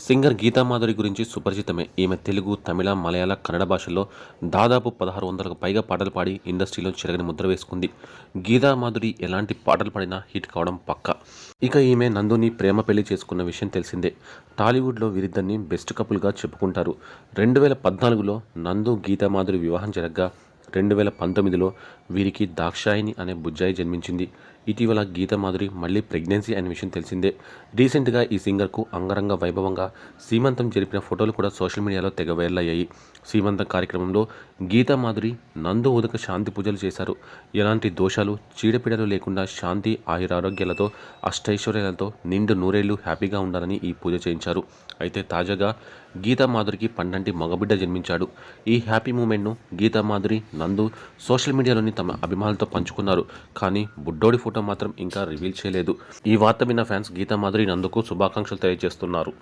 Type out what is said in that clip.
Singer Geetha Madhuri గురించి సుపరిచితమే. ఈమె తెలుగు, తమిళ, మలయాళ, కన్నడ భాషల్లో దాదాపు 1600కు పైగా పాటలు పాడి ఇండస్ట్రీలో చెరగని ముద్ర వేసుకుంది. గీతామాధురి ఎలాంటి పాటలు పాడినా హిట్ కావడం పక్కా. ఇక ఈమె నందుని ప్రేమ పెళ్లి చేసుకున్న విషయం తెలిసిందే. టాలీవుడ్లో వీరిద్దరిని బెస్ట్ కపుల్గా చెప్పుకుంటారు. 2014లో నందు గీతామాధురి వివాహం జరగ్గా 2019లో వీరికి దాక్షాయిని అనే బుజ్జాయి జన్మించింది. ఇటీవల గీతామాధురి మళ్ళీ ప్రెగ్నెన్సీ అనే విషయం తెలిసిందే. రీసెంట్గా ఈ సింగర్కు అంగరంగ వైభవంగా సీమంతం జరిపిన ఫోటోలు కూడా సోషల్ మీడియాలో తెగ వైరల్ అయ్యాయి. సీమంతం కార్యక్రమంలో గీతామాధురి, నందు ఉదక శాంతి పూజలు చేశారు. ఎలాంటి దోషాలు, చీడపీడలు లేకుండా శాంతి, ఆయురారోగ్యాలతో, అష్టైశ్వర్యాలతో నిండు నూరేళ్లు హ్యాపీగా ఉండాలని ఈ పూజ చేయించారు. అయితే తాజాగా గీతామాధురికి పండంటి మగబిడ్డ జన్మించాడు. ఈ హ్యాపీ మూమెంట్ను గీతామాధురి, నందు సోషల్ మీడియాలోని తమ అభిమానులతో పంచుకున్నారు. కానీ బుడ్డోడి ఫోటో మాత్రం ఇంకా రివీల్ చేయలేదు. ఈ వార్త విన్న ఫ్యాన్స్ గీతామాధురి, నందుకు శుభాకాంక్షలు తెలియజేస్తున్నారు.